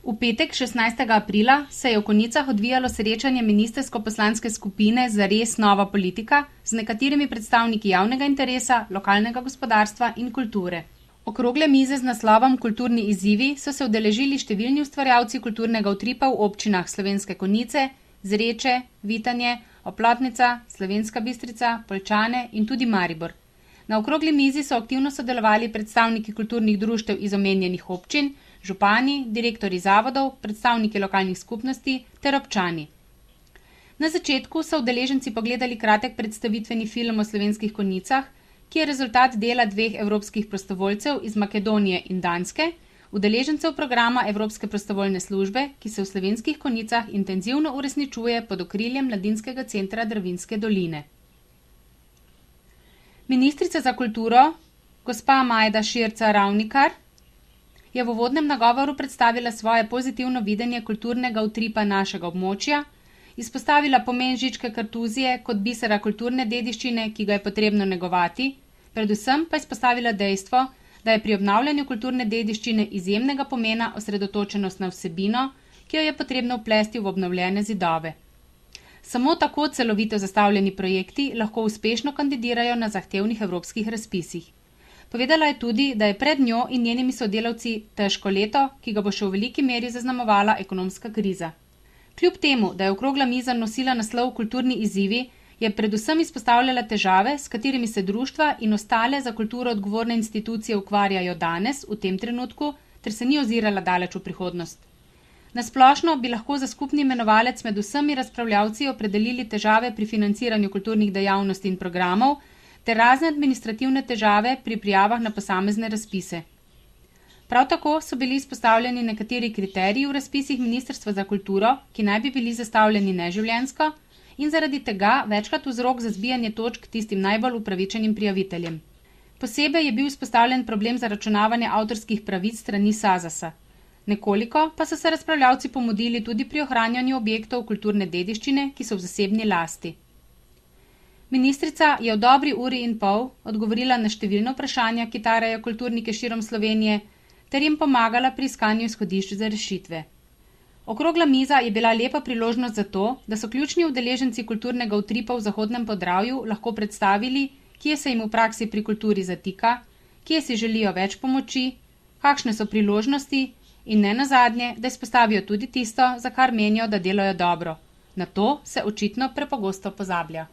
V petek 16. aprila se je v Konjicah odvijalo srečanje ministrsko-poslanske skupine Zares nova politika z nekaterimi predstavniki javnega interesa, lokalnega gospodarstva in kulture. Okrogle mize z naslovom Kulturni izzivi so se udeležili številni ustvarjalci kulturnega utripa v občinah Slovenske Konjice, Zreče, Vitanje, Oplotnica, Slovenska Bistrica, Poljčane in tudi Maribor. Na okrogli mizi so aktivno sodelovali predstavniki kulturnih društev iz omenjenih občin, župani, direktorji zavodov, predstavniki lokalnih skupnosti ter občani. Na začetku so udeleženci pogledali kratek predstavitveni film o Slovenskih Konjicah, ki je rezultat dela dveh evropskih prostovoljcev iz Makedonije in Danske, udeležencev programa Evropske prostovoljne službe, ki se v Slovenskih Konjicah intenzivno uresničuje pod okriljem Mladinskega centra Dravinjske doline. Ministrica za kulturo, gospa Majda Širca Ravnikar, je v uvodnem nagovoru predstavila svoje pozitivno videnje kulturnega utripa našega območja, izpostavila pomen Žičke kartuzije kot bisera kulturne dediščine, ki ga je potrebno negovati, predvsem pa izpostavila dejstvo, da je pri obnavljanju kulturne dediščine izjemnega pomena osredotočenost na vsebino, ki jo je potrebno vplesti v obnovljene zidove. Samo tako celovito zastavljeni projekti lahko uspešno kandidirajo na zahtevnih evropskih razpisih. Povedala je tudi, da je pred njo in njenimi sodelavci težko leto, ki ga bo še v veliki meri zaznamovala ekonomska kriza. Kljub temu, da je okrogla miza nosila naslov Kulturni izzivi, je predvsem izpostavljala težave, s katerimi se društva in ostale za kulturo odgovorne institucije ukvarjajo danes, v tem trenutku, ter se ni ozirala daleč v prihodnost. Na splošno bi lahko za skupni imenovalec med vsemi razpravljavci opredelili težave pri financiranju kulturnih dejavnosti in programov, ter razne administrativne težave pri prijavah na posamezne razpise. Prav tako so bili izpostavljeni nekateri kriteriji v razpisih Ministrstva za kulturo, ki naj bi bili zastavljeni neživljenjsko in zaradi tega večkrat vzrok za zbijanje točk tistim najbolj upravičenim prijaviteljem. Posebej je bil izpostavljen problem zaračunavanja avtorskih pravic strani SAZAS-a. Nekoliko pa so se razpravljavci pomudili tudi pri ohranjanju objektov kulturne dediščine, ki so v zasebni lasti. Ministrica je v dobri uri in pol odgovorila na številna vprašanja, ki tarejo kulturnike širom Slovenije, ter jim pomagala pri iskanju izhodišč za rešitve. Okrogla miza je bila lepa priložnost za to, da so ključni udeleženci kulturnega utripa v Zahodnem Podravju lahko predstavili, kje se jim v praksi pri kulturi zatika, kje si želijo več pomoči, kakšne so priložnosti in ne nazadnje, da izpostavijo tudi tisto, za kar menijo, da delajo dobro. Na to se očitno prepogosto pozablja.